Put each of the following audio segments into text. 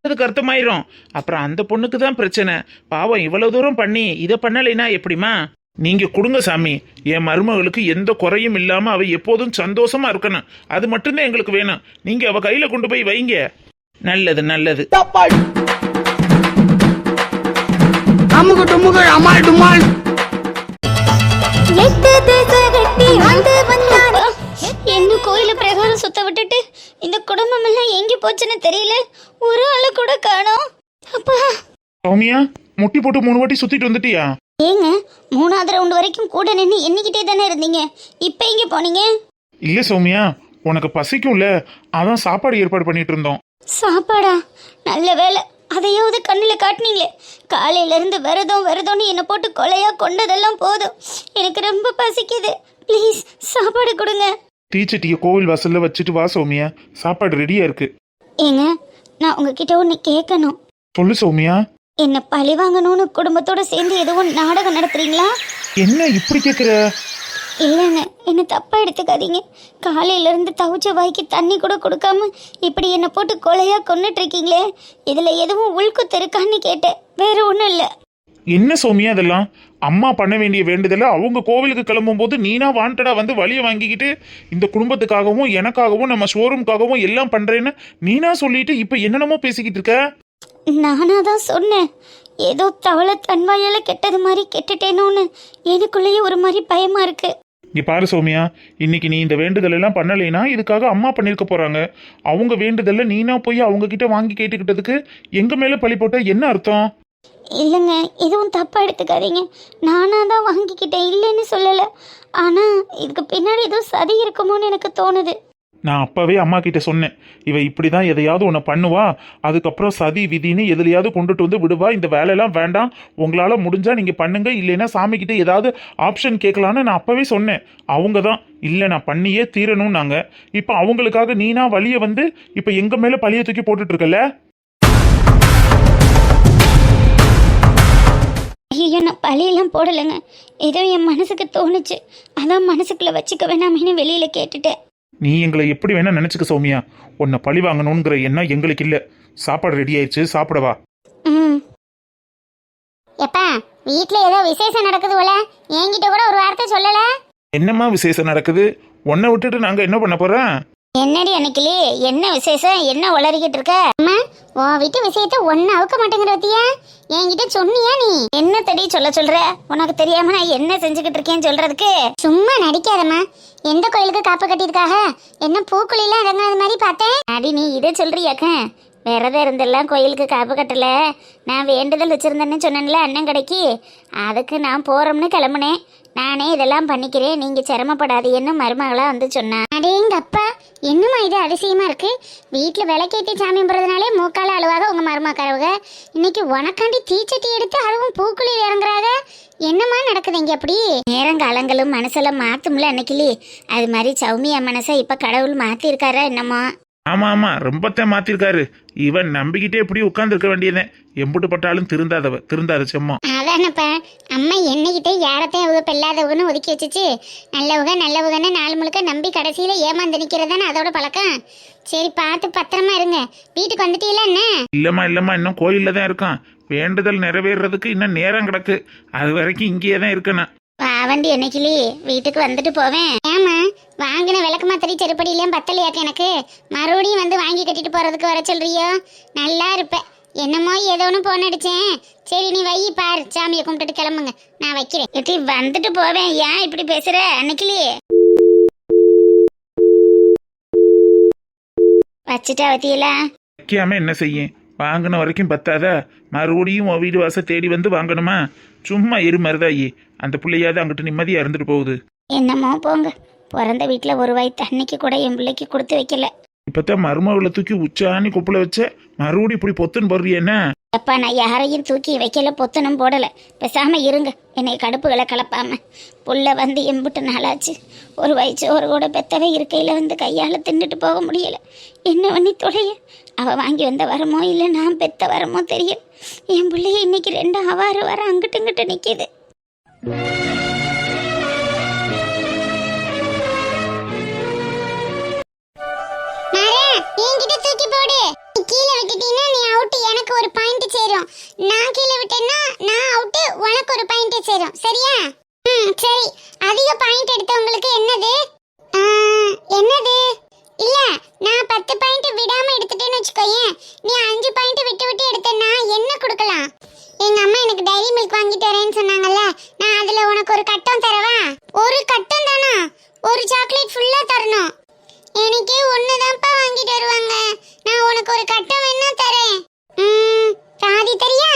அதுக்கு அர்த்தமாயிரும். அப்புறம் அந்த பொண்ணுக்கு தான் பிரச்சனை. பாவம் இவ்வளவு தூரம் பண்ணி இதை பண்ணலைன்னா எப்படிமா? நீங்க கொடுங்க சாமி. என் மருமகளுக்கு எந்த குறையும் இல்லாம அவ எப்போதும் சந்தோஷமா இருக்கணும். அது மட்டும்தான் எங்களுக்கு வேணும். நீங்க அவ கையில கொண்டு போய் வைங்க. நல்லது நல்லது. என்ன கோயில பிரகாரம் சுத்த விட்டுட்டு இந்த குடும்பம் எல்லாம் எங்க போச்சுன்னு தெரியல. ஒரு ஆளு கூட காணோம். அப்பா சௌமியா, முட்டி போட்டு 3 வாட்டி சுத்திட்டு வந்துட்டியா? ஏங்க 3வது ரவுண்ட் வரைக்கும் கூட நின்று எண்ணிக்கிட்டே தானே இருந்தீங்க. இப்ப எங்க போனீங்க? இல்ல சௌமியா, உனக்கு பசிக்கும்ல, அதான் சாப்பாடு ஏற்பாடு பண்ணிட்டு இருந்தோம். சாப்பாடா? நல்ல வேலை, அதையாவது கண்ணுல காட்டினீங்களே. காலையில இருந்து விரதம்னு என்னை போட்டு கொலையா கொண்டதெல்லாம் போதும். எனக்கு ரொம்ப பசிக்குது. ப்ளீஸ் சாப்பாடு கொடுங்க. தீச்சட்டியை கோவில் வாசல்ல வச்சுட்டு வா சௌமியா, சாப்பாடு ரெடியா இருக்கு. ஏங்க, நான் உங்ககிட்ட ஒன்று கேட்கணும். சொல்லு சௌமியா. என்ன பழி வாங்கணும்னு குடும்பத்தோட சேர்ந்து எதுவும் நாடகம் நடத்துறீங்களா? என்ன இப்படி கேக்குற? இல்லைங்க, என்ன தப்பா எடுத்துக்காதீங்க. காலையில இருந்து தவிச்ச வாய்க்கு தண்ணி கூட கொடுக்காம இப்படி என்னை போட்டு கொலையா கொன்னுட்டு இருக்கீங்களே, இதுல எதுவும் உள்குத்து இருக்கான்னு கேட்டேன், வேற ஒன்றும் இல்லை. என்ன சௌமியா இதெல்லாம்? அம்மா பண்ண வேண்டிய வேண்டுதல அவங்க கோவிலுக்கு கிளம்பும் போது நீனா வாண்டடா வந்து வழியை வாங்கிக்கிட்டு இந்த குடும்பத்துக்காகவும் எனக்காகவும் நம்ம ஷோரூம்காகவும் எல்லாம் பண்றேன்னு நீனா சொல்லிட்டு இப்ப என்னென்னமோ பேசிக்கிட்டு இருக்க. நானா தான் சொன்னேன். ஏதோ தவளை தன்வாயால கெட்டது மாதிரி கெட்டுட்டேனோன்னு எனக்குள்ளேயே ஒரு மாதிரி பயமா இருக்கு. இங்க பாரு சௌமியா, இன்னைக்கு நீ இந்த வேண்டுதல் எல்லாம் பண்ணலைன்னா இதுக்காக அம்மா பண்ணிருக்க போறாங்க. அவங்க வேண்டுதல்ல நீனா போய் அவங்க கிட்ட வாங்கி கேட்டுக்கிட்டதுக்கு எங்க மேல பழி போட்ட என்ன அர்த்தம்? இல்லைங்க, எதுவும் தப்பா எடுத்துக்காதீங்க. நானா தான் வாங்கிக்கிட்டேன், இல்லைன்னு சொல்லலை. ஆனா இதுக்கு பின்னாடி ஏதோ சதி இருக்குமோன்னு எனக்கு தோணுது. நான் அப்பவே அம்மா கிட்ட சொன்னேன், இவ இப்படிதான் எதையாவது ஒன்று பண்ணுவா, அதுக்கப்புறம் சதி விதின்னு எதுலையாவது கொண்டுட்டு வந்து விடுவா, இந்த வேலையெல்லாம் வேண்டாம், உங்களால முடிஞ்சா நீங்க பண்ணுங்க, இல்லைன்னா சாமி கிட்ட ஏதாவது ஆப்ஷன் கேட்கலான்னு நான் அப்பவே சொன்னேன். அவங்க தான் இல்லை நான் பண்ணியே தீரணும் நாங்க. இப்போ அவங்களுக்காக நீனா வழிய வந்து இப்போ எங்க மேல பழிய தூக்கி போட்டுட்டு இருக்கல. ஐயோ, நான் பழியெல்லாம் போடலைங்க. ஏதோ என் மனசுக்கு தோணுச்சு, அதான் மனசுக்குள்ள வச்சுக்க வேணாமேன்னு வெளியில கேட்டுட்டேன். நீ எங்களை எப்படி வேணா நினைச்சுக்க சௌமியா, உன்னை பழி வாங்கணுங்கிற எண்ணம் எங்களுக்கு இல்ல. சாப்பாடு ரெடி ஆயிடுச்சு, சாப்பிடவா? எப்பா, வீட்ல ஏதோ விசேஷம் நடக்குது போல, என்கிட்ட கூட ஒரு வார்த்தை சொல்லல. என்னம்மா விசேஷம் நடக்குது? உன்னை விட்டுட்டு நாங்க என்ன பண்ண போறோம்? என்னடி அன்னைக்கிளி, என்ன விசேஷம்? என்ன உளறிக்கிட்டு இருக்க? அம்மா, உன் வீட்டு விஷயத்த ஒன்னு அவுக்க மாட்டேங்கிற பத்தியா? என்கிட்ட சொன்னியா? நீ என்ன தடி சொல்ற? உனக்கு தெரியாம நான் என்ன செஞ்சுக்கிட்டு இருக்கேன்னு சொல்றதுக்கு? சும்மா நடிக்காதம்மா. எந்த கோயிலுக்கு காப்பு கட்டியிருக்காக? என்ன பூக்குழிலாம் இறங்காத மாதிரி பார்த்தேன். அடி நீ இதை சொல்றியாக்க? விரதம் இருந்தெல்லாம் கோயிலுக்கு காப்பு கட்டல. நான் வேண்டுதல் வச்சிருந்தேன்னு சொன்னேன்ல அண்ணன் கடைக்கு, அதுக்கு நான் போறோம்னு கிளம்புனேன். நானே இதெல்லாம் பண்ணிக்கிறேன், நீங்க சிரமப்படாதீன்னு மருமகளா வந்து சொன்னா. அடேங்க அப்பா, என்னம்மா இது அதிசயமா இருக்கு. வீட்டுல விளக்கேற்றி சாமி போறதுனாலே மூக்கால அழுவாக உங்க மருமக்காரவங்க, இன்னைக்கு உனக்காண்டி தீச்சட்டி எடுத்து அதுவும் பூக்குழி இறங்குறாங்க. என்னம்மா நடக்குது இங்க? அப்படி நேரங்காலங்களும் மனசெல்லாம் மாத்தும்ல அன்னைக்கிளி, அது மாதிரி சௌமியா மனசை இப்ப கடவுள் மாத்தி இருக்காரா என்னமோ? ஆமா ஆமா, ரொம்பத்தான் மாத்திருக்காரு. இவன் நம்பிக்கிட்டே இப்படி உட்கார்ந்து இருக்க வேண்டியதேன். எம்புட்டு பட்டாலும் திருந்தாது செம்மா. அதானப்பா, அம்மா என்னைக்கிட்டே யாரத்தையும் அவங்க பெல்லாதவங்கன்னு ஒதுக்கி வச்சுச்சு. நல்லவகன்னு நாலு முழுக்க நம்பி கடைசியில ஏமாந்து நிக்கிறதானே அதோட பழக்கம். சரி, பார்த்து பத்திரமா இருங்க. வீட்டுக்கு வந்துட்டீங்களா என்ன? இல்லம்மா இன்னும் கோயில்ல தான் இருக்கான். வேண்டுதல் நிறைவேறதுக்கு இன்னும் நேரம் கிடக்கு. அது வரைக்கும் இங்கேயே தான் இருக்கணும். வண்டி என்னைக்கிளி, வீட்டுக்கு வந்துட்டு போவேன். ஏமா, வாங்கின விளக்கு மாத்திரை செருப்படியிலையும் பத்தலையாக்க எனக்கு மறுபடியும் வந்து வாங்கி கட்டிட்டு போறதுக்கு வர சொல்றியோ? நல்லா இருப்ப. என்னமோ ஏதோன்னு போன் அடிச்சேன். சரி நீ வை, பாரு, சாமியை கும்பிட்டுட்டு கிளம்புங்க, நான் வைக்கிறேன். எட்டி வந்துட்டு போவேன். ஏன் இப்படி பேசுற அன்னைக்கிளி? வச்சுட்டா வத்தியலா? வைக்காம என்ன செய்யும்? வாங்கின வரைக்கும் பத்தாத, மறுபடியும் வீடு வாசல் தேடி வந்து வாங்கணுமா? சும்மா மருதாயி, அந்த பிள்ளையாவது அங்கிட்டு நிம்மதியா இருந்துட்டு போகுது. என்னமோ போங்க, பிறந்த வீட்டுல ஒரு வாய் தண்ணிக்கு கூட என் பிள்ளைக்கு கொடுத்து வைக்கல. இப்பதான் மருமகளை தூக்கி உச்சாணி கொப்புல வச்ச, மறுபடியும் இப்படி பொத்துன்னு போடுறிய என்ன? அப்பா, நான் யாரையும் தூக்கி வைக்கல, பொத்தனும் போடல. பேசாம இருங்க, என்னை கடுப்புகளை கலப்பாம. புள்ள வந்து எம்பிட்டு நாளாச்சு. ஒரு வயிச்சோறு கூட பெத்தவை இருக்கையில வந்து கையால தின்னுட்டு போக முடியல. என்ன பண்ணி தொலைய? அவ வாங்கி வந்த வரமோ இல்லை நான் பெத்த வரமோ தெரியல. என் பிள்ளைய இன்னைக்கு 2 அவாறு வர அங்கிட்டு இங்கிட்டு நிக்குது. கீழே விட்டுட்டீங்கன்னா நீ அவுட்டு. ஒரு பாயிண்ட் சேரும். நான் கீழே விட்டேன்னா நான் அவுட், உனக்கு ஒரு பாயிண்ட் சேரும். சரியா? சரி. அதிக பாயிண்ட் எடுத்தவங்களுக்கு என்னது? என்னது? இல்ல, நான் 10 பாயிண்ட் விடாம எடுத்துட்டேன்னு வச்சுக்கோயேன், நீ 5 பாயிண்ட் விட்டு விட்டு எடுத்தேன்னா என்ன கொடுக்கலாம்? எங்க அம்மா எனக்கு டைரி மில்க் வாங்கிட்டு வரேன்னு சொன்னாங்கல்ல, நான் அதுல உனக்கு ஒரு கட்டம் தரவா? ஒரு கட்டம் தானா? ஒரு சாக்லேட் ஃபுல்லா தரணும். எனக்கு ஒண்ணுதான்ப்பா வாங்கிட்டு வருவாங்க, நான் உனக்கு ஒரு கட்டம் வேணா தரேன். பாதி தரியா?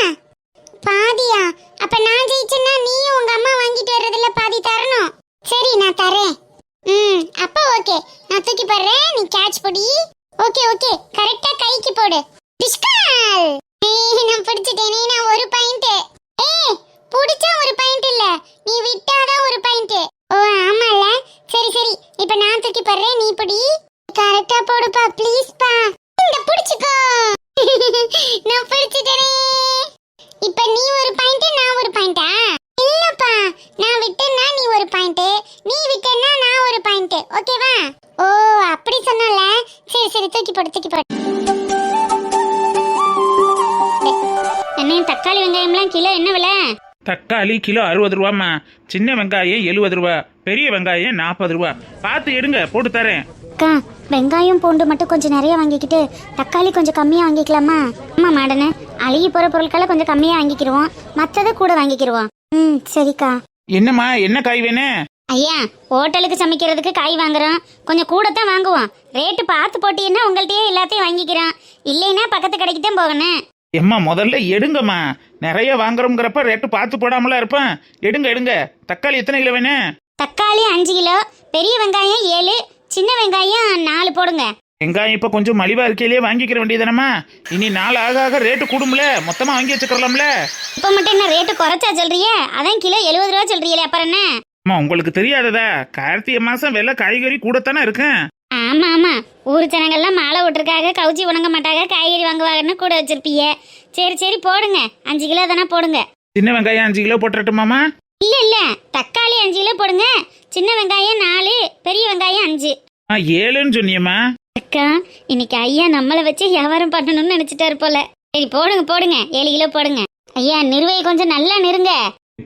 பாதியா? அப்ப நான் ஜெயிச்சேன்னா நீயும் உங்க அம்மா வாங்கிட்டு வர்றதுல பாதி தரணும். சரி, நான் தரேன். அப்ப ஓகே, நான் தூக்கி போடுறேன், நீ கேட்ச் போடி. ஓகே ஓகே, கரெக்டா கைக்கு போடு. டிஸ்கால்! நான் பிடிச்சிட்டேனே, நான் ஒரு பாயிண்ட். ஏய், புடிச்சா ஒரு பாயிண்ட் இல்ல, நீ விட்டாதான் ஒரு பாயிண்ட். ஓ ஆமால, சரி சரி, இப்ப நான் தூக்கி போடுறேன், நீ பிடி. கரெக்டா போடுப்பா, ப்ளீஸ் பா. இந்த புடிச்சுக்கோ. நான் பிடிச்சிட்டேனே. இப்ப நீ ஒரு பாயிண்ட், நான் ஒரு பாயிண்டா? இல்லப்பா, நான் விட்டேன்னா நீ ஒரு பாயிண்ட், நீ விட்டேன்னா நான் ஒரு பாயிண்ட். ஓகேவா? ஓ அப்படி சொன்னல, சரி சரி, தூக்கி போடு தூக்கி போடு. அண்ணே, தக்காளி வெங்காயம்லாம் கிலோ என்ன விலை? தக்காளி கிலோ 60 ரூபாம்மா, சின்ன வெங்காயம் 70 ரூபா, பெரிய வெங்காயம் 40 ரூபா. பார்த்து எடுங்க, போட்டு தரேன். அக்கா, வெங்காயம் பூண்டு மட்டும் கொஞ்சம் நிறைய வாங்கிக்கிட்டு தக்காளி கொஞ்சம் கம்மியா வாங்கிக்கலாமா? ஆமா மாடனே, அழுகி போற பொருட்களை கொஞ்சம் கம்மியா வாங்கிக்கிடுவோம், மற்றதை கூட வாங்கிக்கிடுவோம். சரிக்கா. என்னம்மா, என்ன காய் வேணும்? ஐயா, ஹோட்டலுக்கு சமைக்கிறதுக்கு காய் வாங்குறோம், கொஞ்சம் கூட தான் வாங்குவோம். ரேட்டு பார்த்து போட்டீங்கன்னா உங்கள்கிட்டயே எல்லாத்தையும் வாங்கிக்கிறோம், இல்லைன்னா பக்கத்து கடைக்கு தான் போகணும். எம்மா முதல்ல எடுங்கம்மா, நிறைய வாங்குறோங்கிறப்ப ரேட்டு பார்த்து போடாமலாம் இருப்பேன். எடுங்க எடுங்க. தக்காளி எத்தனை கிலோ வேணும்? தக்காளி 5 கிலோ, பெரிய வெங்காயம் 7, சின்ன வெங்காயம் 4 போடுங்க. வெங்காயம் இப்போ கொஞ்சம் மலிவா இருக்கையிலேயே வாங்கிக்கிற வேண்டியதானம்மா, இனி நாள் ஆக ஆக ரேட்டு கூடும்ல, மொத்தமாக வாங்கி வச்சுக்கலாம்ல. இப்போ மட்டும் என்ன ரேட்டு குறைச்சா சொல்றியே? அதான் கிலோ 70 ரூபா சொல்றீங்களே, அப்புறம் என்ன? அம்மா உங்களுக்கு தெரியாததா, கார்த்திகை மாசம் விலை காய்கறி கூடத்தானே இருக்கும். ஆமா ஆமா, ஊர் ஜனங்கள்லாம் மாலை விட்டுருக்காக, கவுச்சி உணங்க மாட்டாங்க, காய்கறி வாங்குவாங்கன்னு கூட வச்சிருப்பீங்க. சரி சரி, போடுங்க, 5 கிலோ தானே போடுங்க. சின்ன வெங்காயம் 5 கிலோ போட்டுட்டுமாமா? இல்ல இல்ல, தக்காளி 5 கிலோ போடுங்க, சின்ன வெங்காயம் 4, பெரிய வெங்காயம் 5. 7ன்னு சொன்னியம்மா. அக்கா, இன்னைக்கு ஐயா நம்மளை வச்சு வியாபாரம் பண்ணணும்னு நினைச்சிட்டாரு போல. சரி போடுங்க போடுங்க, 7 கிலோ போடுங்க. ஐயா, நிறுவையை கொஞ்சம் நல்லா நிறுங்க.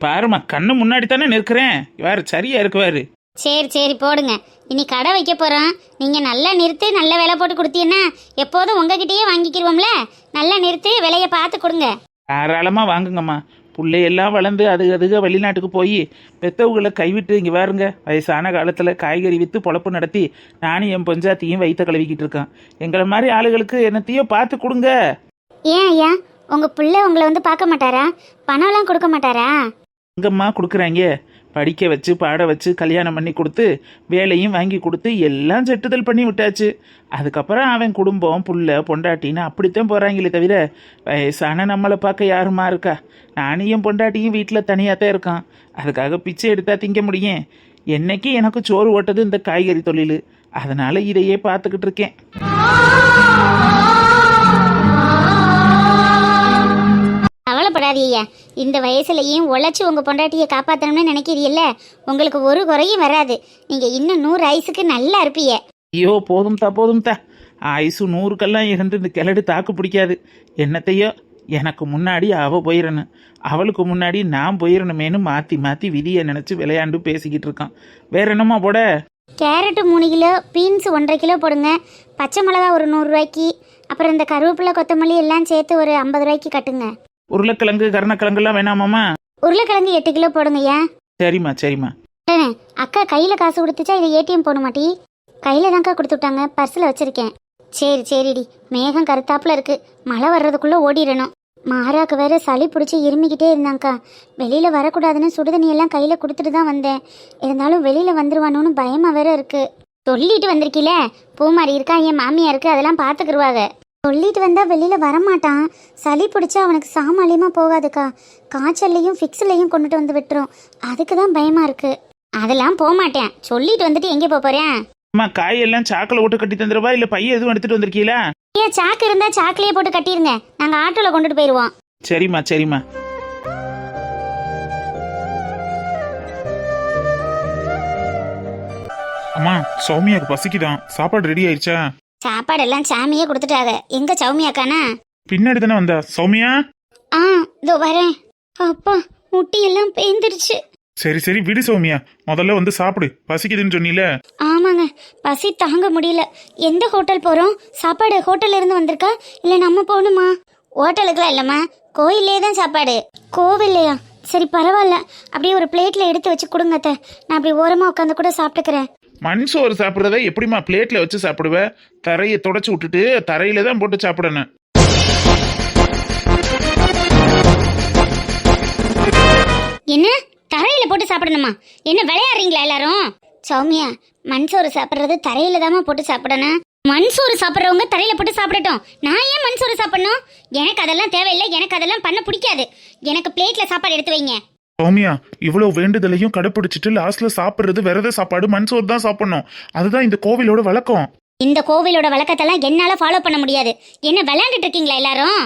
பாருமா, கண்ணு முன்னாடி தானே நிற்கிறேன், வேறு சரியா இருக்குவாரு. சரி சரி போடுங்க. இனி கடை வைக்க போறோம், நீங்க நல்லா நிறுத்து, நல்ல விலை போட்டு கொடுத்தீங்கன்னா எப்போதும் உங்ககிட்டயே வாங்கிக்கிருவோம்ல. நல்லா நிறுத்து, விலையை பார்த்து கொடுங்க. தாராளமா வாங்குங்கம்மா. பிள்ளையெல்லாம் வளர்ந்து அதுக வெளிநாட்டுக்கு போய் பெத்தவங்களை கைவிட்டு இங்கே பாருங்க, வயசான காலத்தில் காய்கறி விற்று பொழப்பு நடத்தி நானும் என் பஞ்சாயத்தையும் வயிற்ற கழுவிக்கிட்டு இருக்கேன். எங்களை மாதிரி ஆளுகளுக்கு என்னத்தையோ பார்த்து கொடுங்க. ஏன் ஐயா, உங்க பிள்ளை உங்களை வந்து பார்க்க மாட்டாரா? பணம்லாம் கொடுக்க மாட்டாரா? எங்கம்மா கொடுக்குறாங்க, படிக்க வச்சு பாட வச்சு கல்யாணம் பண்ணி கொடுத்து வேலையும் வாங்கி கொடுத்து எல்லாம் செட்டுதல் பண்ணி விட்டாச்சு. அதுக்கப்புறம் அவன் குடும்பம் புள்ள பொண்டாட்டின்னு அப்படித்தான் போகிறாங்களே தவிர வயசான நம்மளை பார்க்க யாருமா இருக்கா? நானும் என் பொண்டாட்டியும் வீட்டில் தனியாக தான் இருக்கான். அதுக்காக பிச்சை எடுத்தா திங்க முடியும்? என்னைக்கு எனக்கு சோறு ஓட்டது இந்த காய்கறி தொழில், அதனால இதையே பார்த்துக்கிட்டு இருக்கேன். கவலைப்படாதீங்க, இந்த வயசுலையும் உழைச்சி உங்கள் பொண்டாட்டியை காப்பாற்றணும்னு நினைக்கிறீல்ல, உங்களுக்கு ஒரு குறையும் வராது. நீங்கள் இன்னும் 100 ஐஸுக்கு நல்லா இருப்பீங்க. ஐயோ போதும் தா, ஆயுசு 100க்கெல்லாம் இருந்து இந்த கிளடு தாக்கு பிடிக்காது. என்னத்தையோ எனக்கு முன்னாடி அவள் போயிடணும், அவளுக்கு முன்னாடி நான் போயிடணுமேனு மாற்றி மாற்றி விதியை நினச்சி விளையாண்டு பேசிக்கிட்டு இருக்கான். வேற என்னம்மா போட? கேரட்டு 3 கிலோ, பீன்ஸ் 1.5 கிலோ போடுங்க. பச்சை மிளகா ஒரு 100 ரூபாய்க்கு, அப்புறம் இந்த கருவேப்பிலை கொத்தமல்லி எல்லாம் சேர்த்து ஒரு 50 ரூபாய்க்கு கட்டுங்க. உருளைக்கிழங்கு கருணக்கிழங்குலாம் வேணாமாம்மா? உருளைக்கிழங்கு 8 கிலோ போடுங்கய்யா. சரிம்மா சரிம்மா. அக்கா கையில் காசு கொடுத்துச்சா இது ஏடிஎம் போட மாட்டி? கையில் தான்க்கா கொடுத்து விட்டாங்க, பர்ஸில் வச்சிருக்கேன். சரி சரிடி, மேகம் கருத்தாப்புல இருக்கு, மழை வர்றதுக்குள்ளே ஓடிடணும். மாறாக்கு வேற சளி பிடிச்சி இருமிக்கிட்டே இருந்தாங்க்கா, வெளியில் வரக்கூடாதுன்னு சுடுதண்ணியெல்லாம் கையில் கொடுத்துட்டு தான் வந்தேன். இருந்தாலும் வெளியில் வந்துருவானோன்னு பயமாக வேற இருக்கு. சொல்லிட்டு வந்திருக்கீல, பூமாரி இருக்கா, என் மாமியா இருக்கு, அதெல்லாம் பார்த்துக்கிருவாங்க. சொல்லிட்டு வந்தால் வெளியில் வரமாட்டான், சளி பிடிச்சா அவனுக்கு சாமானியமாக போகாதுக்கா, காய்ச்சல்லையும் ஃபிக்ஸ்லையும் கொண்டுட்டு வந்து விட்டுரும். அதுக்கு தான் பயமாக இருக்கு. அதெல்லாம் போக மாட்டேன், சொல்லிட்டு வந்துட்டு எங்கே போகிறேன்? அம்மா, காயெல்லாம் சாக்கில் ஓட்டு கட்டி தந்துடுவா, இல்லை பைய எதுவும் எடுத்துட்டு வந்திருக்கீங்களா? ஏன் சாக்கு இருந்தால் சாக்கிலேயே போட்டு கட்டிருங்க, நாங்கள் ஆட்டோவில் கொண்டுட்டு போயிடுவோம். சரிம்மா சரிம்மா. அம்மா, சௌமியாக்கு பசிக்குதான், சாப்பாடு ரெடி ஆயிடுச்சா? சாப்பாடெல்லாம் சாமியே கொடுத்துட்டாங்க, எங்க சௌமியாக்கானா? பின்னாடி தானே வந்தா சௌமியா? ஆ இதோ வரேன். அப்பா முட்டி எல்லாம் பேந்துருச்சு. சரி சரி விடு சௌமியா, முதல்ல வந்து சாப்பிடு, பசிக்குதுன்னு சொன்னீல. ஆமாங்க, பசி தாங்க முடியல. எந்த ஹோட்டல் போறோம்? சாப்பாடு ஹோட்டல்ல இருந்து வந்திருக்கா இல்ல நம்ம போகணுமா? ஹோட்டலுக்குலாம் இல்லம்மா, கோயிலே தான் சாப்பாடு. கோவில்லையா? சரி பரவாயில்ல, அப்படியே ஒரு பிளேட்ல எடுத்து வச்சு கொடுங்க அத்தை. நான் அப்படி ஓரமா உட்காந்து கூட சாப்பிட்டுக்கிறேன். மண் சோறு சாப்பிட்றத எப்படிமா பிளேட்ல வச்சு சாப்பிடுவ? தரையை தொடச்சி விட்டுட்டு தரையில தான் போட்டு சாப்பிடணும். என்ன தரையில போட்டு சாப்பிடணுமா? என்ன விளையாடுறீங்களா எல்லாரும்? சௌமியா, மண் சோறு சாப்பிட்றது தரையில தாமா போட்டு சாப்பிடணும். மண் சோறு சாப்பிட்றவங்க தரையில போட்டு சாப்பிடட்டும். நான் ஏன் மண் சோறு சாப்பிடணும்? எனக்கு அதெல்லாம் தேவையில்லை, எனக்கு அதெல்லாம் பண்ண பிடிக்காது. எனக்கு பிளேட்ல சாப்பாடு எடுத்து வைங்க. சௌமியா, இவ்வளவு வேண்டுதலையும் கடைப்பிடிச்சிட்டு லாஸ்ட்ல சாப்பிடுறது விரத சாப்பாடு மண் சோறு தான் சாப்பிடணும். அதுதான் இந்த கோவிலோட வழக்கம். இந்த கோவிலோட வழக்கத்தெல்லாம் என்னால ஃபாலோ பண்ண முடியாது. என்ன விளையாண்டுட்டு இருக்கீங்களா எல்லாரும்?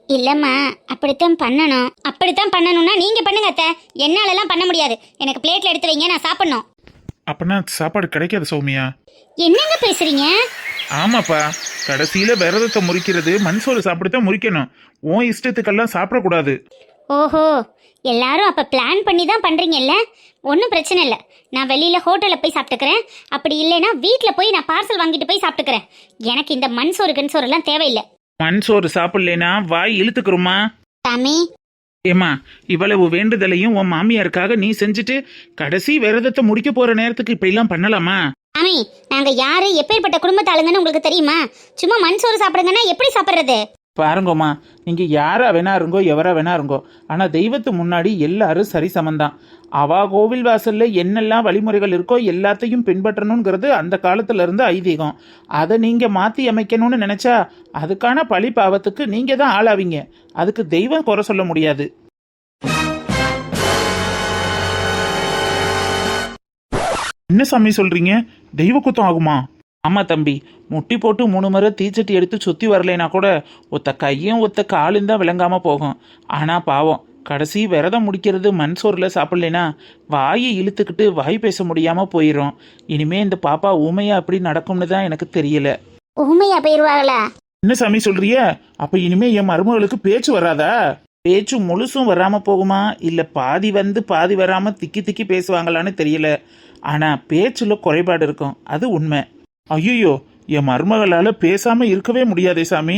இல்லம்மா, அப்படித்தான் பண்ணணும். அப்படித்தான் பண்ணணும்னா நீங்க பண்ணுங்க அத்தை. என்னாலலாம் பண்ண முடியாது. எனக்கு பிளேட்ல எடுத்து வைங்க, நான் சாப்பிடணும். அப்பனா சாப்பாடு கிடைக்காது சௌமியா. என்னங்க பேசுறீங்க? ஆமாப்பா, கடைசியில விரதத்தை முறிக்கிறது மண் சோறு சாப்பிட்டுதான் முறிக்கணும். உன் இஷ்டத்துக்கெல்லாம் சாப்பிடக்கூடாது. ஓஹோ, எல்லாரும் அப்ப பிளான் பண்ணி தான் பண்றீங்கல்ல? ஒன்றும் பிரச்சனை இல்லை. நான் வெளியில ஹோட்டல்ல போய் சாப்பிட்டுக்கிறேன். அப்படி இல்லைன்னா வீட்டில் போய் நான் பார்சல் வாங்கிட்டு போய் சாப்பிட்டுக்கிறேன். எனக்கு இந்த மண் சோறு கண் சோறு எல்லாம் தேவையில்லை. மண் சோறு சாப்பிடலனா வாய் இழுத்துக்கிறோமா? சாமி, ஏமா, இவ்வளவு வேண்டுதலையும் உன் மாமியாருக்காக நீ செஞ்சுட்டு கடைசி விரதத்தை முடிக்க போற நேரத்துக்கு இப்ப எல்லாம் பண்ணலாமா? சாமி, நாங்க யாரு எப்பேற்பட்ட குடும்பத்தாளுங்கன்னு உங்களுக்கு தெரியுமா? சும்மா மண் சோறு சாப்பிடுங்கன்னா எப்படி சாப்பிடுறது? பாருங்கம்மா, நீங்க யாரா வேணா இருங்கோ, எவரா வேணா இருங்கோ, ஆனா தெய்வத்து முன்னாடி எல்லாரும் சரி சமந்தான். அவா கோவில் வாசல்ல என்னெல்லாம் வழிமுறைகள் இருக்கோ எல்லாத்தையும் பின்பற்றணுங்கிறது அந்த காலத்துல இருந்து ஐதீகம். அதை நீங்க மாத்தி அமைக்கணும்னு நினைச்சா அதுக்கான பழி பாவத்துக்கு நீங்க தான் ஆளாவீங்க. அதுக்கு தெய்வம் குறை சொல்ல முடியாது. என்ன சாமி சொல்றீங்க? தெய்வ குத்தம் ஆகுமா? ஆமா தம்பி, முட்டி போட்டு 3 முறை தீச்சட்டி எடுத்து சுத்தி வரலைனா கூட ஒத்த கையும் ஒத்த காலும் தான் விளங்காம போகும். ஆனா பாவம், கடைசி விரதம் முடிக்கிறது மண் சோறுல சாப்பிடலைனா வாயை இழுத்துக்கிட்டு வாய் பேச முடியாம போயிடும். இனிமே இந்த பாப்பா ஊமையா அப்படி நடக்கும்னு தான் எனக்கு தெரியல. ஊமையா போயிருவாங்களா? என்ன சாமி சொல்றிய? அப்ப இனிமே என் மருமகளுக்கு பேச்சு வராதா? பேச்சு முழுசும் வராம போகுமா, இல்ல பாதி வந்து பாதி வராம திக்கி திக்கி பேசுவாங்களான்னு தெரியல. ஆனா பேச்சுல குறைபாடு இருக்கும், அது உண்மை. ஐயோ, என் மருமகளால பேசாம இருக்கவே முடியாதே சாமி.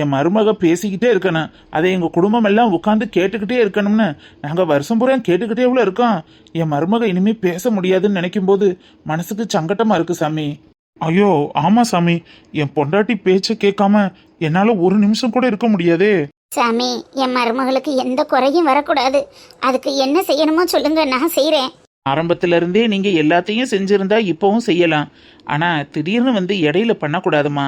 என் மருமக பேசிக்கிட்டே இருக்கணும், அதை எங்க குடும்பம் எல்லாம் உட்காந்து கேட்டுக்கிட்டே இருக்கணும்னு நாங்க வருஷம் பூரா கேட்டுக்கிட்டே இருக்கோம். என் மருமக இனிமே பேச முடியாதுன்னு நினைக்கும் போது மனசுக்கு சங்கட்டமா இருக்கு சாமி. ஐயோ ஆமா சாமி, என் பொண்டாட்டி பேச்ச கேட்காம என்னால ஒரு நிமிஷம் கூட இருக்க முடியாதே. சாமி, என் மருமகளுக்கு எந்த குறையும் வரக்கூடாது. அதுக்கு என்ன செய்யணுமோ சொல்லுங்க, நான் செய்யறேன். ஆரம்பத்துல இருந்தே நீங்க எல்லாத்தையும் செஞ்சிருந்தா இப்பவும் செய்யலாம். ஆனா திடீர்னு வந்து இடையில பண்ணக்கூடாதுமா,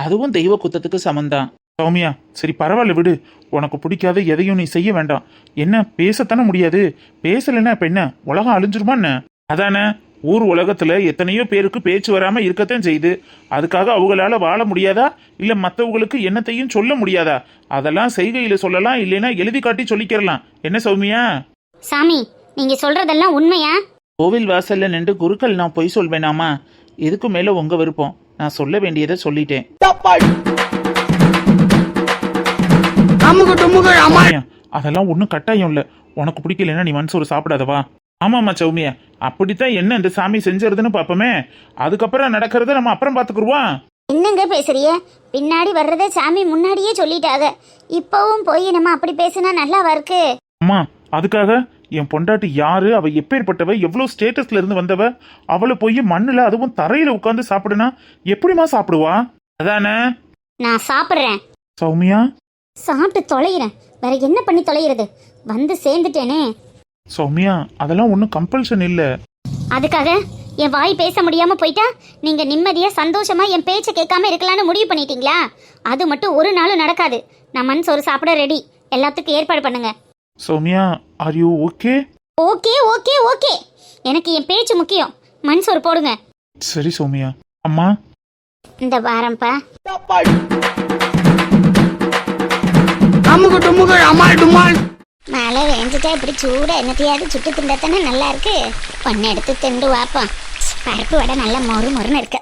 அதுவும் தெய்வ குத்தத்துக்கு சமந்தான். சௌமியா, சரி பரவாயில்ல விடு. உனக்கு பிடிக்காத எதையும் நீ செய்ய வேண்டாம். என்ன பேசத்தானே முடியாது? பேசலைன்னா இப்ப என்ன உலகம் அழிஞ்சிருமா என்ன? அதானே, ஊர் உலகத்துல எத்தனையோ பேருக்கு பேச்சு வராம இருக்கத்தான் செய்யுது. அதுக்காக அவங்களால வாழ முடியாதா? இல்ல மற்றவங்களுக்கு என்னத்தையும் சொல்ல முடியாதா? அதெல்லாம் செய்கையில சொல்லலாம், இல்லைன்னா எழுதி காட்டி சொல்லிக்கிறலாம். என்ன சௌமியா? சாமி, நீங்க சொல்றதெல்லாம் உண்மையா? கோவில் வாசல்ல நின்று குருக்கள் நான் பொய் சொல்வேனாமா? இதுக்கு மேல உங்க விருப்பம். நான் சொல்ல வேண்டியதை சொல்லிட்டேன். அதெல்லாம் ஒன்றும் கட்டாயம் இல்லை. உனக்கு பிடிக்கலன்னா நீ மண் சோறு சாப்பிடாதவா? ஆமாம்மா சௌமியா, அப்படித்தான் என்ன இந்த சாமி செஞ்சிருதுன்னு பார்ப்போமே. அதுக்கப்புறம் நடக்கிறத நம்ம அப்புறம் பார்த்துக்குருவோம். என்னங்க பேசுறிய? பின்னாடி வர்றத சாமி முன்னாடியே சொல்லிட்டாங்க. இப்பவும் போய் நம்ம அப்படி பேசினா நல்லாவா இருக்கு? அம்மா, அதுக்காக என் பொண்டாட்டி யாரு, அவ எப்பேற்பட்டவ, எவ்வளவு ஸ்டேட்டஸ்ல இருந்து வந்தவ, அவளை போய் மண்ணுல அதுவும் தரையில உட்காந்து சாப்பிடுனா எப்படிமா சாப்பிடுவா? அதானே. நான் சாப்பிடுறேன் சௌமியா. சாப்பிட்டு தொலைகிறேன். வேற என்ன பண்ணி தொலைகிறது? வந்து சேர்ந்துட்டேனே. சௌமியா, அதெல்லாம் ஒன்றும் கம்பல்ஷன் இல்லை. அதுக்காக என் வாய் பேச முடியாம போயிட்டா நீங்க நிம்மதியா சந்தோஷமா என் பேச்ச கேட்காம இருக்கலாம்னு முடிவு பண்ணிட்டீங்களா? அது மட்டும் ஒரு நாளும் நடக்காது. நான் மண் சோறு சாப்பிட ரெடி. எல்லாத்துக்கும் ஏற்பாடு பண்ணுங்க. Soumya, are you okay? Okay okay okay, எனக்கு என் பேச்சு முக்கியம். மண் சோறு போடுங்க. சரி சௌமியா. அம்மா இந்த வாரம்பா. மழை வேஞ்சிட்டா இப்படி சூட என்னத்தையாவது சுட்டு திண்டாத்தானே நல்லா இருக்கு. ஒன்னு எடுத்து திண்டு வாப்போம். பருப்பு வடை நல்லா மொறு மொறுன்னு இருக்கு.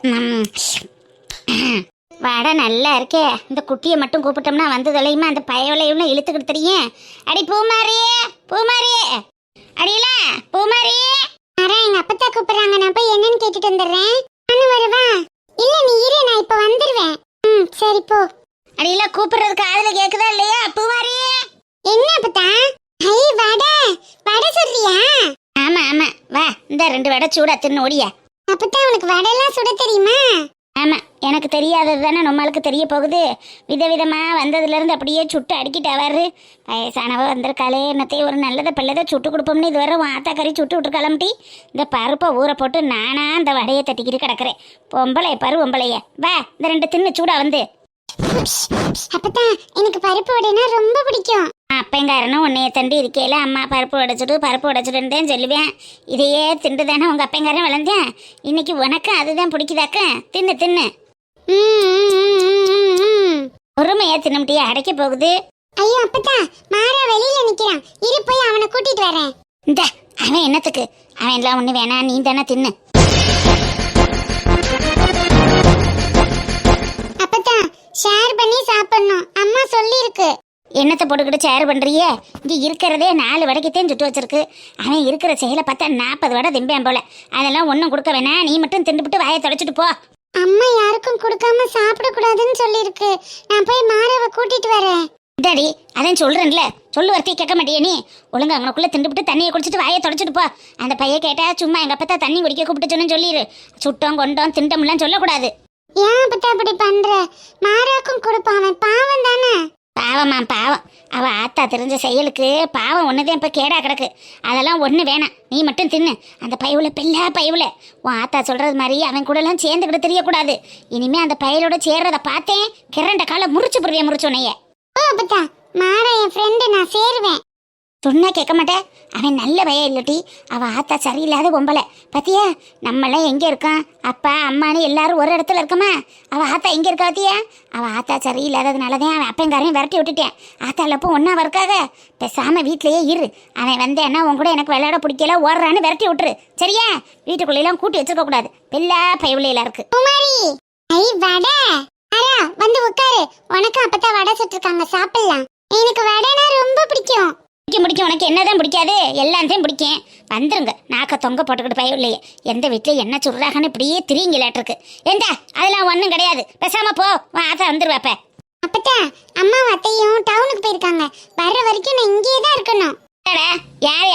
வடை நல்லா இருக்கே. இந்த குட்டியை மட்டும் கூப்பிட்டோம்னா வந்து தொலையுமா அந்த பயவளையும் இழுத்துக்கிட்டு தெரியும். அடி பூமாரியே, பூமாரியே, அடியில பூமாரியே. வரேன், எங்க அப்பத்தா கூப்பிடுறாங்க. நான் போய் என்னன்னு கேட்டுட்டு வந்துடுறேன். நானும் வரவா? இல்ல நீ இரு, நான் இப்ப வந்துருவேன். சரி போ. அடியில கூப்பிடுறதுக்கு ஆளுல கேக்குதா இல்லையா? பூமாரியே. என்ன அப்பத்தா? ஐ வடை, வடை சொல்றியா? ஆமா ஆமா, வா இந்த 2 வடை சூடா தின்னு ஓடியா. அப்பத்தா உனக்கு வடை எல்லாம் சுட தெரியுமா? ஆமா, எனக்கு தெரியாதது தானே நம்மளுக்கு தெரிய போகுது. விதவிதமா வந்ததுல இருந்து அப்படியே சுட்டு அடிக்கிட்டாவாரு. வயசானவ வந்திருக்காளே, என்னத்தையும் ஒரு நல்லதை பிள்ளதை சுட்டு கொடுப்போம்னு இதுவரை ஆத்தா கறி சுட்டு விட்டு கிளம்பிட்டி. இந்த பருப்பை ஊற போட்டு நானா அந்த வடையை தட்டிக்கிட்டு கிடக்குறேன். பொம்பளைய பரு பொம்பளைய, வா இந்த 2 தின்னு சூடா வந்து. அப்பத்தா எனக்கு பருப்பு வடைனா ரொம்ப பிடிக்கும். அப்பங்காரனும் உன்னைய தண்டி இருக்கையில அம்மா பருப்பு உடைச்சிடுன்னு தான் சொல்லுவேன். இதையே திண்டு தானே உங்க அப்பங்காரன் வளர்ந்தேன். இன்னைக்கு உனக்கு அதுதான் பிடிக்குதாக்க, தின்னு தின்னு. பொறுமையா தின்னுட்டியா, அடைக்க போகுது. ஐயோ அப்பத்தா, மாறா வெளியில நிக்கிறான், இரு போய் அவனை கூட்டிட்டு வரேன். இந்த அவன் என்னத்துக்கு? அவன் எல்லாம் ஒண்ணு வேணாம், நீ தானே தின்னு. அப்பத்தா ஷேர் பண்ணி சாப்பிடணும், அம்மா சொல்லிருக்கு. என்னத்தை போட்டுக்கிட்டு ஷேர் பண்றியே? இங்க இருக்கிறதே 4 வடைக்குத்தான் சுட்டு வச்சிருக்கு. அவன் இருக்கிற செயலை பார்த்தா 40 வடை திம்பேன் போல. அதெல்லாம் ஒன்றும் கொடுக்க வேணாம், நீ மட்டும் திண்டுபிட்டு வாயை தொடச்சிட்டு போ. அம்மா யாருக்கும் கொடுக்காம சாப்பிடக்கூடாதுன்னு சொல்லியிருக்கு. நான் போய் மாறவ கூட்டிட்டு வரேன். இதாடி அதான் சொல்றேன்ல, சொல்லு வார்த்தையை கேட்க மாட்டியே நீ. ஒழுங்கா அவனுக்குள்ள திண்டுபிட்டு தண்ணியை குடிச்சிட்டு வாயை தொடச்சிட்டு போ. அந்த பையன் கேட்டா சும்மா எங்க அப்பா தண்ணி குடிக்க கூப்பிட்டு சொன்னு சொல்லிடு. சுட்டோம் கொண்டோம் திண்டம்லாம் சொல்லக்கூடாது. ஏன் அப்பா அப்படி பண்ற? மாறாக்கும் கொடுப்பான், அவன் பாவம் தானே. பாவமா பாவம், அவ ஆத்தா தெரிஞ்ச செயலுக்கு பாவம் ஒண்ணுதான் இப்ப கேடா கிடக்கு. அதெல்லாம் ஒண்ணு வேணாம், நீ மட்டும் தின்னு. அந்த பயவுல பிள்ளை பயவுல உன் ஆத்தா சொல்றது மாதிரி அவன் கூட எல்லாம் சேர்ந்துக்கிட்டு தெரியக்கூடாது. இனிமே அந்த பயலோட சேர்றத பார்த்தேன் கிரண்ட கால முறிச்சு புரியா முறிச்சோனைய. அப்பத்தா மாற என் ஃப்ரெண்டு, நான் சேருவேன். சொன்னா கேட்க மாட்டேன். அவன் நல்ல பையன் இல்லட்டி, அவ ஆத்தா சரியில்லாத பொம்பளை. பத்தியா நம்மளாம் எங்க இருக்கான், அப்பா அம்மானு எல்லாரும் ஒரு இடத்துல இருக்கமா. அவ ஆத்தா எங்க இருக்கா பத்தியா? அவ ஆத்தா சரியில்லாததுனாலதான் அவன் அப்பங்காரையும் விரட்டி விட்டுட்டேன். ஆத்தாலப்போ ஒன்னா இருக்காக, பேசாம வீட்லயே இரு. அவன் வந்தேன்னா உன் கூட எனக்கு விளையாட பிடிக்கல, ஓடுறான்னு விரட்டி விட்டுரு சரியா? வீட்டுக்குள்ள எல்லாம் கூட்டி வச்சிருக்க கூடாது, பெல்லா பயவுலையில இருக்கு. ஐ வடை அரா வந்து உட்காரு, உனக்கு அப்பதான் வடை சுட்டுருக்காங்க, சாப்பிடலாம். எனக்கு வடைனா ரொம்ப பிடிக்கும். பிடிக்கும், உனக்கு என்னதான் பிடிக்காது? எல்லாத்தையும் பிடிக்கும். வந்துருங்க, நாக்க தொங்க போட்டுக்கிட்டு பயம் இல்லையே. எந்த வீட்டுல என்ன சொல்றாங்கன்னு இப்படியே திரிங்கலாட்டிருக்கு. எந்த அதெல்லாம் ஒன்றும் கிடையாது, பேசாம போ, ஆத்தா வந்துருவாப்ப. அப்பத்தா அம்மா அத்தையும் டவுனுக்கு போயிருக்காங்க, வர்ற வரைக்கும் நான் இங்கேயே தான் இருக்கணும்.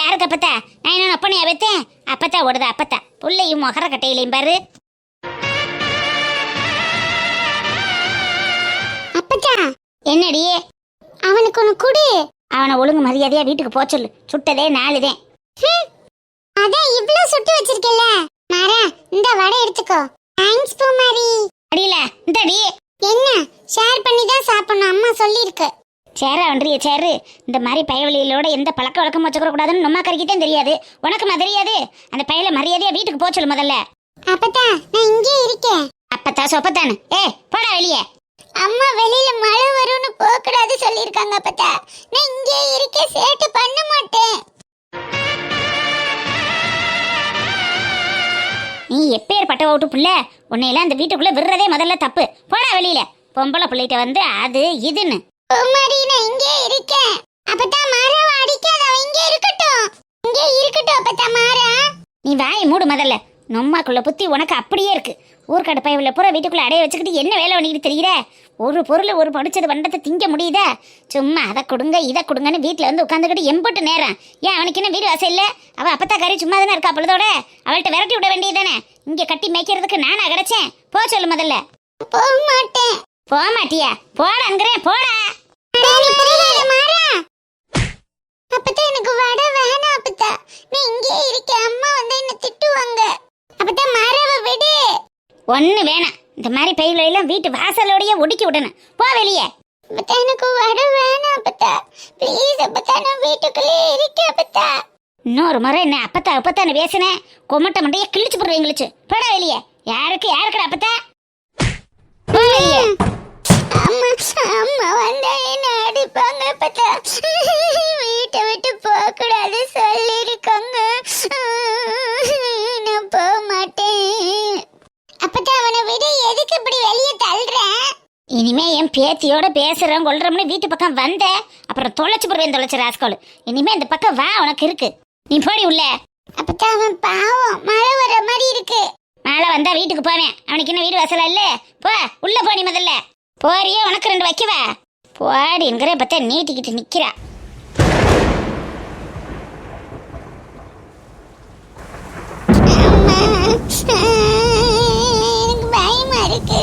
யாருக்கு அப்பத்தா? நான் என்ன அப்பனையா வைத்தேன்? அப்பத்தா ஓடுதா அப்பத்தா, புள்ளையும் மொகர கட்டையிலையும் பாரு. அப்பத்தா என்னடி? அவனுக்கு ஒன்று குடு. அவனை ஒழுங்கு மரியாதையா வீட்டுக்கு போக சொல்லு. சுட்டதே 4 தான். அதான் இவ்ளோ சுட்டு வச்சிருக்கல. மாறா இந்த வடை எடுத்துக்கோ. தேங்க்ஸ் பூமாரி. அடியில இந்தடி. என்ன ஷேர் பண்ணி தான் சாப்பிடணும், அம்மா சொல்லிருக்கு. சேரா வண்டிய சேரு. இந்த மாதிரி பயவழிகளோட எந்த பழக்க வழக்கம் வச்சுக்க கூடாதுன்னு நம்ம கறிக்கிட்டே தெரியாது, உனக்கு தெரியாது. அந்த பயல மரியாதையா வீட்டுக்கு போக சொல்லு முதல்ல. அப்பத்தா நான் இங்கே இருக்கேன். அப்பத்தா சொப்பத்தானு போடா வெளியே. அம்மா வெளியில மழை வரும்னு போக கூடாது சொல்லிருக்காங்க அப்பத்தா. நான் இங்கே இருக்க, சேட்டு பண்ண மாட்டேன். நீ எப்பேர் பட்ட ஓட்டு புள்ள, உன்னையெல்லாம் அந்த வீட்டுக்குள்ள விடுறதே முதல்ல தப்பு. போடா வெளியில. பொம்பளை பிள்ளைகிட்ட வந்து அது இதுன்னு. குமாரி நான் இங்கே இருக்கேன். அப்பத்தா மாறாவ அடிக்காத, அவ இங்கே இருக்கட்டும். இங்கே இருக்கட்டும் அப்பத்தா மாறா. நீ வாயை மூடு முதல்ல. நம்மக்குள்ள புத்தி உனக்கு அப்படியே இருக்கு. ஊர்க்காடு பையவுல பூரா வீட்டுக்குள்ள அடைய வச்சுக்கிட்டு என்ன வேலை பண்ணிக்கிட்டு தெரியுற? ஒரு பொருள் ஒரு படிச்சது வண்டத்தை திங்க முடியுதா? சும்மா அதை கொடுங்க இதை கொடுங்கன்னு வீட்டில் வந்து உட்காந்துக்கிட்டு எம்பட்டு நேரம். ஏன் அவனுக்கு என்ன வீடு வாசல் இல்லை? அவள் அப்பத்தா கறி சும்மா தானே இருக்கா பொழுதோட, அவள்கிட்ட விரட்டி விட வேண்டியதானே. இங்கே கட்டி மேய்க்கிறதுக்கு நானா கிடைச்சேன்? போ சொல்லு முதல்ல. போக மாட்டேன். போக மாட்டியா? போடாங்கிறேன், போடா. அப்பத்தா எனக்கு வடை வேணாம் அப்பத்தா, நான் இங்கே இருக்கேன். அம்மா வந்து என்ன திட்டுவாங்க. அப்பத்தா மாறவ விடு. ஒண்ணு வேணாம், இந்த மாதிரி பையிலாம் வீட்டு வாசலோடய ஒடுக்கி விடணும். போ வெளியே. அப்பத்தா எனக்கு வடை வேணாம் அப்பத்தா, ப்ளீஸ் அப்பத்தா, நான் வீட்டுக்குள்ளே இருக்கேன் அப்பத்தா. இன்னொரு முறை என்ன அப்பத்தா அப்பத்தான்னு பேசினேன், கொமட்ட மண்டைய கிழிச்சு போடுறேன் கிழிச்சு. போட வெளியே. யாருக்கடா அப்பத்தா? போ வெளியே. அம்மா அம்மா வந்தா என்ன அடிப்பாங்க அப்பத்தா. வீட்டை விட்டு போக கூடாது சொல்லிருக்காங்க, நான் போக மாட்டேன். அப்பத்தா அவனை விட எதுக்கு இப்படி வெளியே தள்ளுறேன்? இனிமே என் பேத்தியோட பேசுறோம் கொள்றோம்னு வீட்டு பக்கம் வந்த அப்புறம் தொலைச்சு போடுவேன் தொலைச்சு ராஸ்கோல். இனிமே இந்த பக்கம் வா, உனக்கு இருக்கு. நீ போடி உள்ள. அப்பதான் அவன் பாவம் மழை வர மாதிரி இருக்கு. மழை வந்தா வீட்டுக்கு போவேன். அவனுக்கு இன்னும் வீடு வசல இல்ல. போ உள்ள போ. நீ முதல்ல போறியே, உனக்கு 2 வைக்கவா? போடிங்கிற பத்த நீட்டிக்கிட்டு நிக்கிறா. எனக்கு பயமா இருக்கு.